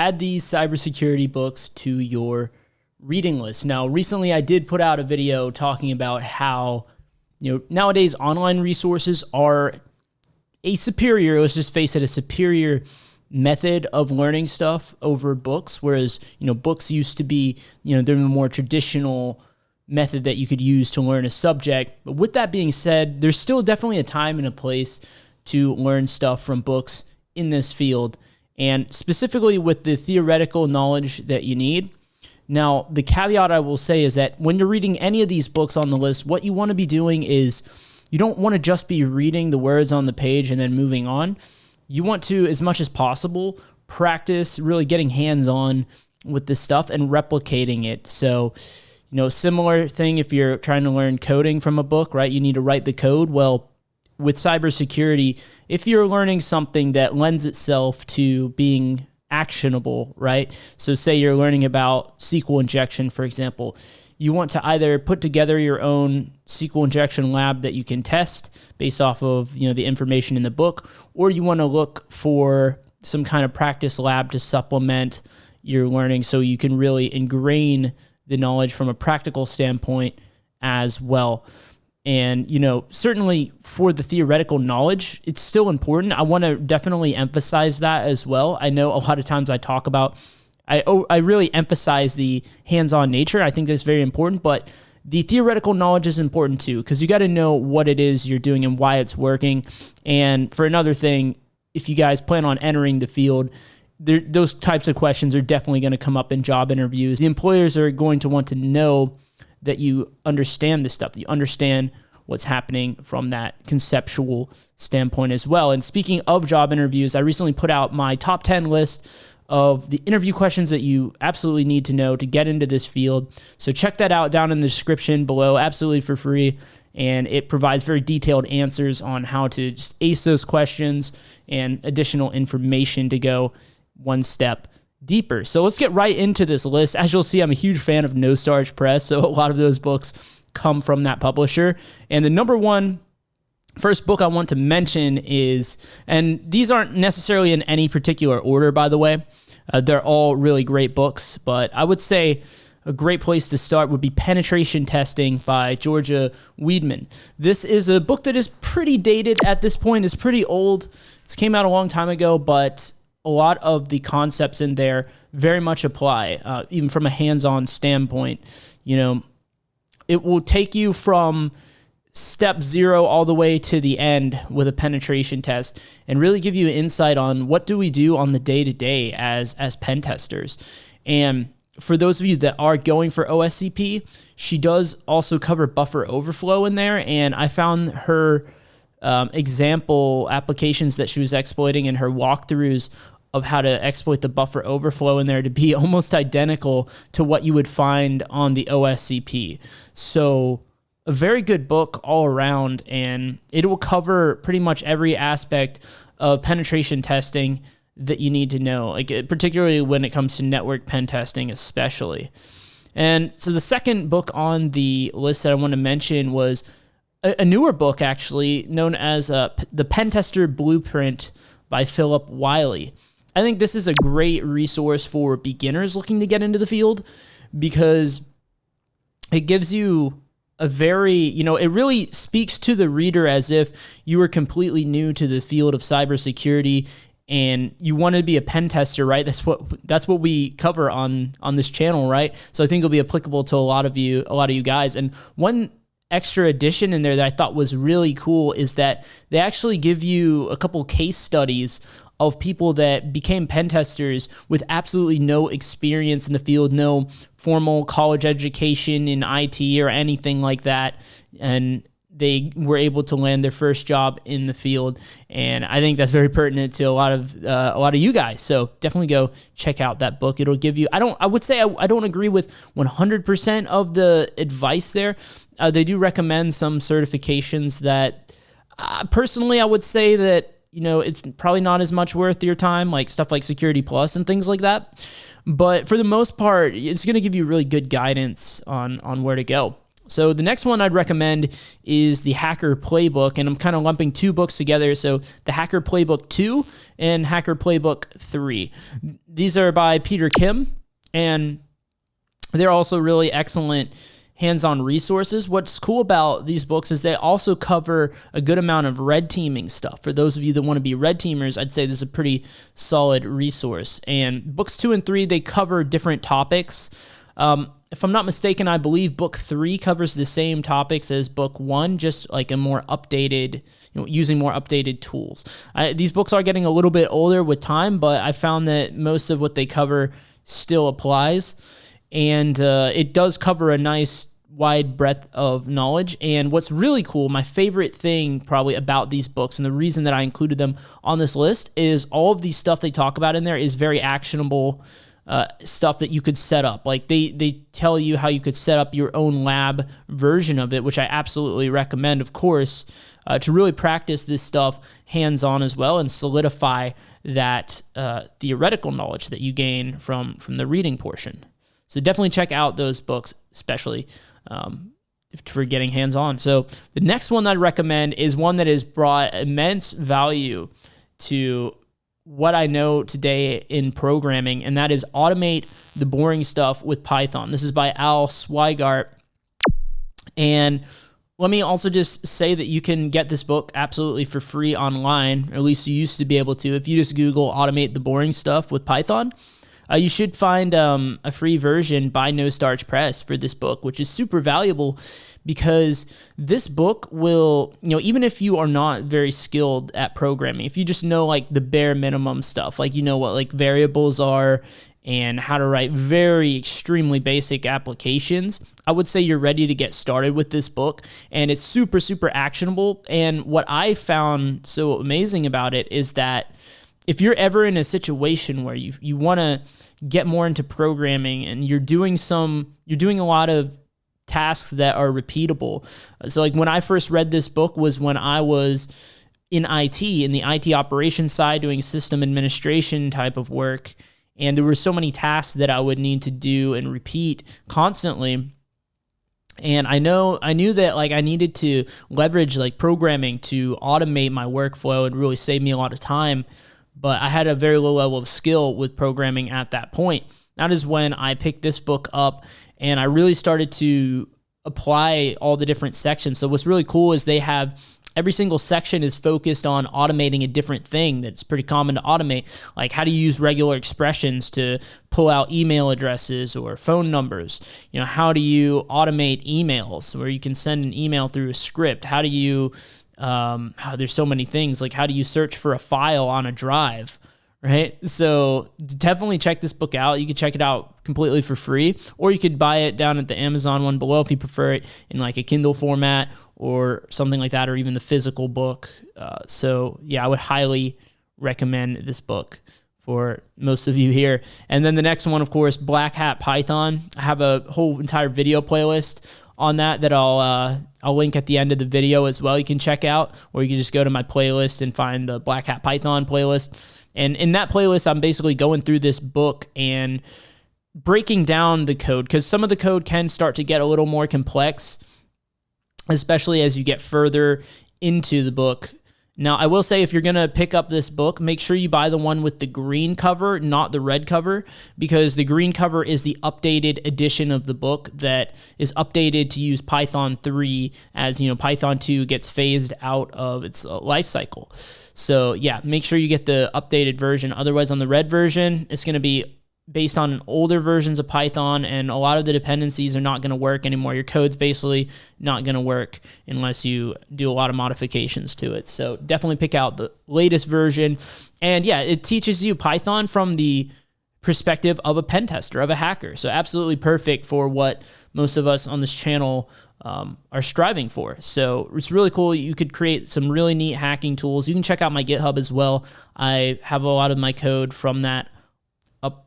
add these cybersecurity books to your reading list. Now, recently I did put out a video talking about how, nowadays online resources are a superior, let's just face it, a superior method of learning stuff over books, whereas, books used to be, they're the more traditional method that you could use to learn a subject. But with that being said, there's still definitely a time and a place to learn stuff from books in this field, and specifically with the theoretical knowledge that you need. Now, the caveat I will say is that when you're reading any of these books on the list, what you want to be doing is you don't want to just be reading the words on the page and then moving on. You want to, as much as possible, practice really getting hands-on with this stuff and replicating it. So, similar thing if you're trying to learn coding from a book, right? You need to write the code. Well, with cybersecurity, if you're learning something that lends itself to being actionable, right? So say you're learning about SQL injection, for example, you want to either put together your own SQL injection lab that you can test based off of, the information in the book, or you want to look for some kind of practice lab to supplement your learning so you can really ingrain the knowledge from a practical standpoint as well. And, certainly for the theoretical knowledge, it's still important. I want to definitely emphasize that as well. I know a lot of times I talk about, I really emphasize the hands-on nature. I think that's very important, but the theoretical knowledge is important too, because you got to know what it is you're doing and why it's working. And for another thing, if you guys plan on entering the field, those types of questions are definitely going to come up in job interviews. The employers are going to want to know that you understand this stuff, that you understand what's happening from that conceptual standpoint as well. And speaking of job interviews, I recently put out my top 10 list of the interview questions that you absolutely need to know to get into this field. So check that out down in the description below, absolutely for free. And it provides very detailed answers on how to just ace those questions and additional information to go one step deeper. So let's get right into this list. As you'll see, I'm a huge fan of No Starch Press, so a lot of those books come from that publisher. And the number one first book I want to mention is, and these aren't necessarily in any particular order, by the way. They're all really great books, but I would say a great place to start would be Penetration Testing by Georgia Weidman. This is a book that is pretty dated at this point. It's pretty old. It came out a long time ago, but a lot of the concepts in there very much apply, even from a hands-on standpoint. It will take you from step 0 all the way to the end with a penetration test and really give you insight on what do we do on the day-to-day as pen testers. And for those of you that are going for OSCP, she does also cover buffer overflow in there, and I found her example applications that she was exploiting in her walkthroughs of how to exploit the buffer overflow in there to be almost identical to what you would find on the OSCP. So a very good book all around, and it will cover pretty much every aspect of penetration testing that you need to know, like particularly when it comes to network pen testing especially. And so the second book on the list that I want to mention was a newer book actually known as the Pentester Blueprint by Philip Wylie. I think this is a great resource for beginners looking to get into the field because it gives you a very, it really speaks to the reader as if you were completely new to the field of cybersecurity and you want to be a pen tester, right? That's what we cover on this channel, right? So I think it'll be applicable to a lot of you guys. And one extra addition in there that I thought was really cool is that they actually give you a couple case studies of people that became pen testers with absolutely no experience in the field, no formal college education in IT or anything like that, and they were able to land their first job in the field. And I think that's very pertinent to a lot of you guys. So definitely go check out that book. It'll give you, I would say I don't agree with 100% of the advice there. They do recommend some certifications that personally I would say that, it's probably not as much worth your time, like stuff like Security Plus and things like that. But for the most part, it's going to give you really good guidance on where to go. So the next one I'd recommend is the Hacker Playbook, and I'm kind of lumping two books together. So the Hacker Playbook 2 and Hacker Playbook 3. these are by Peter Kim, and they're also really excellent hands-on resources. What's cool about these books is they also cover a good amount of red teaming stuff. For those of you that want to be red teamers, I'd say this is a pretty solid resource. And books 2 and 3, they cover different topics. If I'm not mistaken, I believe book 3 covers the same topics as book 1, just like a more updated, using more updated tools. These books are getting a little bit older with time, but I found that most of what they cover still applies. And it does cover a nice wide breadth of knowledge. And what's really cool, my favorite thing probably about these books, and the reason that I included them on this list, is all of the stuff they talk about in there is very actionable stuff that you could set up. Like they tell you how you could set up your own lab version of it, which I absolutely recommend, of course, to really practice this stuff hands-on as well and solidify that theoretical knowledge that you gain from the reading portion. So definitely check out those books, especially for getting hands-on. So the next one that I'd recommend is one that has brought immense value to what I know today in programming, and that is Automate the Boring Stuff with Python. This is by Sweigart. And let me also just say that you can get this book absolutely for free online, or at least you used to be able to. If you just Google Automate the Boring Stuff with Python, you should find a free version by No Starch Press for this book, which is super valuable because this book will, even if you are not very skilled at programming, if you just know like the bare minimum stuff, like what like variables are and how to write very extremely basic applications, I would say you're ready to get started with this book. And it's super, super actionable. And what I found so amazing about it is that if you're ever in a situation where you want to get more into programming and you're doing a lot of tasks that are repeatable. So like when I first read this book was when I was in IT, in the IT operations side, doing system administration type of work. And there were so many tasks that I would need to do and repeat constantly. And I knew that like I needed to leverage like programming to automate my workflow and really save me a lot of time. But I had a very low level of skill with programming at that point. That is when I picked this book up and I really started to apply all the different sections. So what's really cool is they have every single section is focused on automating a different thing that's pretty common to automate. Like how do you use regular expressions to pull out email addresses or phone numbers? How do you automate emails where you can send an email through a script? How do you there's so many things, like how do you search for a file on a drive, right? So definitely check this book out. You can check it out completely for free, or you could buy it down at the Amazon one below if you prefer it in like a Kindle format or something like that, or even the physical book. So yeah, I would highly recommend this book for most of you here. And then the next one, of course, Black Hat Python. I have a whole entire video playlist on that I'll link at the end of the video as well. You can check out, or you can just go to my playlist and find the Black Hat Python playlist. And in that playlist, I'm basically going through this book and breaking down the code, because some of the code can start to get a little more complex, especially as you get further into the book. Now, I will say if you're going to pick up this book, make sure you buy the one with the green cover, not the red cover, because the green cover is the updated edition of the book that is updated to use Python 3 as, Python 2 gets phased out of its life cycle. So yeah, make sure you get the updated version. Otherwise, on the red version, it's going to be based on older versions of Python, and a lot of the dependencies are not going to work anymore. Your code's basically not going to work unless you do a lot of modifications to it. So definitely pick out the latest version. And yeah, it teaches you Python from the perspective of a pen tester, of a hacker. So absolutely perfect for what most of us on this channel are striving for. So it's really cool. You could create some really neat hacking tools. You can check out my GitHub as well. I have a lot of my code from that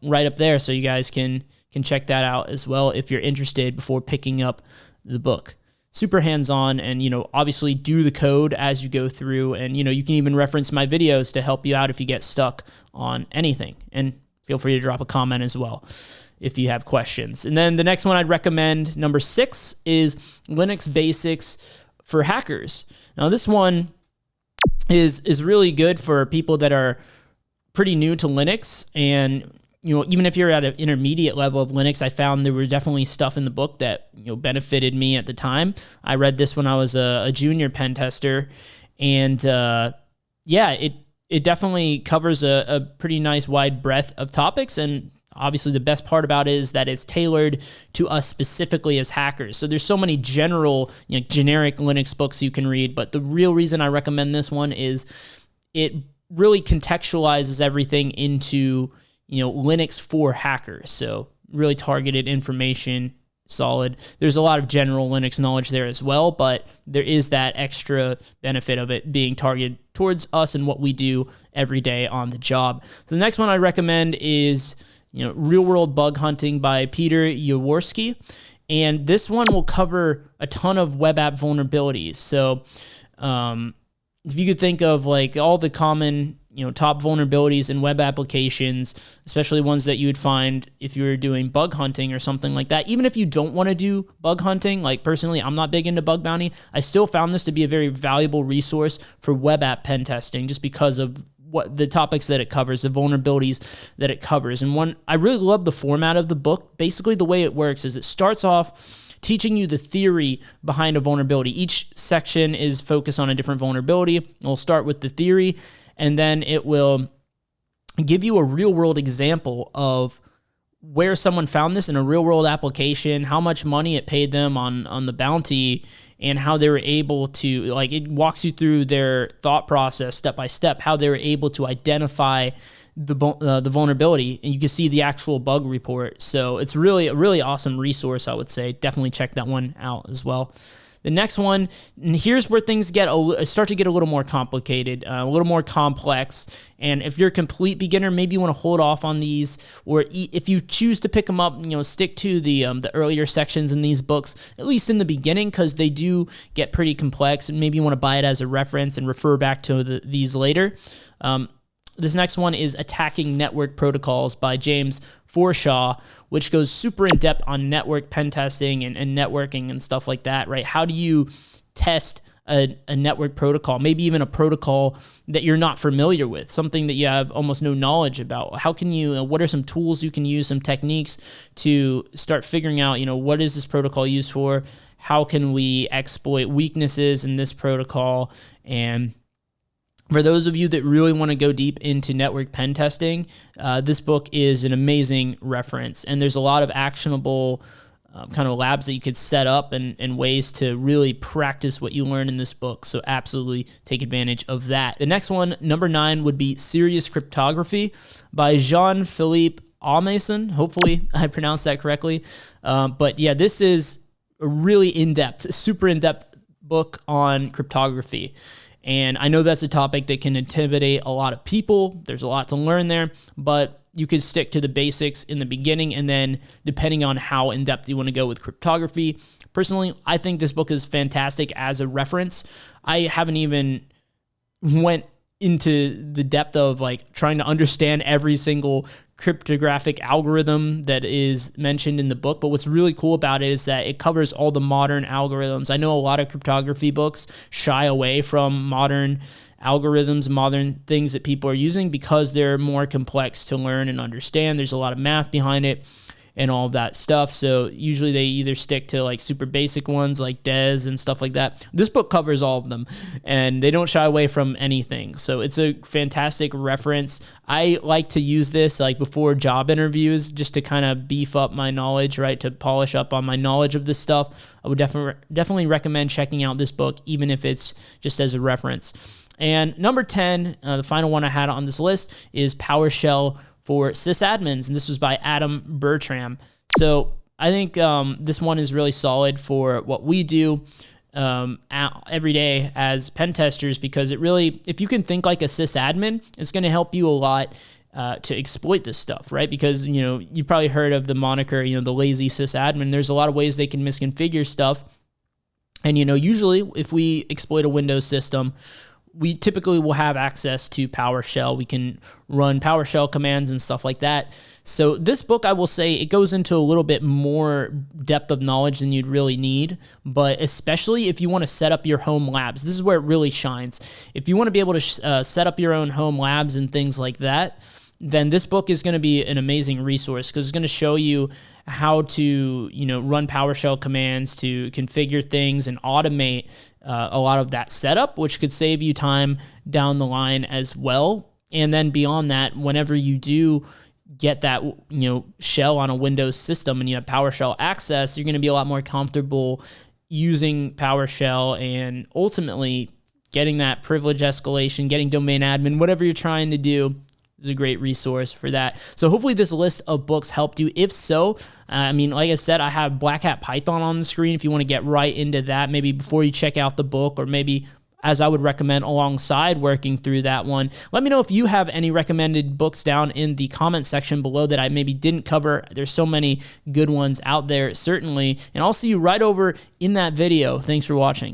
right up there, so you guys can check that out as well if you're interested before picking up the book. Super hands-on, and obviously do the code as you go through, and you can even reference my videos to help you out if you get stuck on anything. And feel free to drop a comment as well if you have questions. And then the next one I'd recommend, number 6, is Linux Basics for Hackers. Now this one is really good for people that are pretty new to Linux, and even if you're at an intermediate level of Linux, I found there was definitely stuff in the book that, benefited me at the time. I read this when I was a junior pen tester, and it definitely covers a pretty nice wide breadth of topics. And obviously the best part about it is that it's tailored to us specifically as hackers. So there's so many generic Linux books you can read, but the real reason I recommend this one is it really contextualizes everything into Linux for hackers. So really targeted information, solid. There's a lot of general Linux knowledge there as well, but there is that extra benefit of it being targeted towards us and what we do every day on the job. So the next one I recommend is Real World Bug Hunting by Peter Yaworski. And this one will cover a ton of web app vulnerabilities. So if you could think of like all the common top vulnerabilities in web applications, especially ones that you would find if you were doing bug hunting or something like that. Even if you don't want to do bug hunting, like personally, I'm not big into bug bounty, I still found this to be a very valuable resource for web app pen testing just because of what the topics that it covers, the vulnerabilities that it covers. And I really love the format of the book. Basically, the way it works is it starts off teaching you the theory behind a vulnerability. Each section is focused on a different vulnerability. We'll start with the theory, and then it will give you a real-world example of where someone found this in a real-world application, how much money it paid them on the bounty, and how they were able to, it walks you through their thought process step by step, how they were able to identify the vulnerability, and you can see the actual bug report. So it's really a really awesome resource, I would say. Definitely check that one out as well. The next one, and here's where things start to get a little more complicated, a little more complex. And if you're a complete beginner, maybe you want to hold off on these, or if you choose to pick them up, stick to the earlier sections in these books, at least in the beginning, because they do get pretty complex. And maybe you want to buy it as a reference and refer back to these later. This next one is Attacking Network Protocols by James Forshaw, which goes super in depth on network pen testing and networking and stuff like that, right? How do you test a network protocol, maybe even a protocol that you're not familiar with, something that you have almost no knowledge about? How can you, what are some tools you can use, some techniques to start figuring out, what is this protocol used for? How can we exploit weaknesses in this protocol? And for those of you that really want to go deep into network pen testing, this book is an amazing reference. And there's a lot of actionable kind of labs that you could set up and ways to really practice what you learn in this book. So absolutely take advantage of that. The next one, number 9, would be Serious Cryptography by Jean-Philippe Aumasson. Hopefully I pronounced that correctly. But yeah, this is a really in-depth, super in-depth book on cryptography. And I know that's a topic that can intimidate a lot of people. There's a lot to learn there, but you can stick to the basics in the beginning, and then depending on how in-depth you want to go with cryptography. Personally, I think this book is fantastic as a reference. I haven't even went into the depth of trying to understand every single cryptographic algorithm that is mentioned in the book, but what's really cool about it is that it covers all the modern algorithms. I know a lot of cryptography books shy away from modern algorithms, modern things that people are using because they're more complex to learn and understand. There's a lot of math behind it and all of that stuff. So usually they either stick to super basic ones like DES and stuff like that. This book covers all of them, and they don't shy away from anything. So it's a fantastic reference. I like to use this before job interviews just to kind of beef up my knowledge, right? To polish up on my knowledge of this stuff. I would definitely recommend checking out this book, even if it's just as a reference. And number 10, the final one I had on this list, is Powershell For Sysadmins, and this was by Adam Bertram. So I think this one is really solid for what we do every day as pen testers, because it really, if you can think like a sysadmin, it's going to help you a lot to exploit this stuff, right? Because, you probably heard of the moniker, the lazy sysadmin. There's a lot of ways they can misconfigure stuff. And, usually if we exploit a Windows system, we typically will have access to PowerShell. We can run PowerShell commands and stuff like that. So this book, I will say, it goes into a little bit more depth of knowledge than you'd really need, but especially if you want to set up your home labs, this is where it really shines. If you want to be able to set up your own home labs and things like that, then this book is going to be an amazing resource, because it's going to show you how to, run PowerShell commands to configure things and automate a lot of that setup, which could save you time down the line as well. And then beyond that, whenever you do get that, shell on a Windows system and you have PowerShell access, you're going to be a lot more comfortable using PowerShell and ultimately getting that privilege escalation, getting domain admin, whatever you're trying to do. Is a great resource for that. So hopefully this list of books helped you. If so, like I said, I have Black Hat Python on the screen if you want to get right into that, maybe before you check out the book, or maybe, as I would recommend, alongside working through that one. Let me know if you have any recommended books down in the comment section below that I maybe didn't cover. There's so many good ones out there, certainly. And I'll see you right over in that video. Thanks for watching.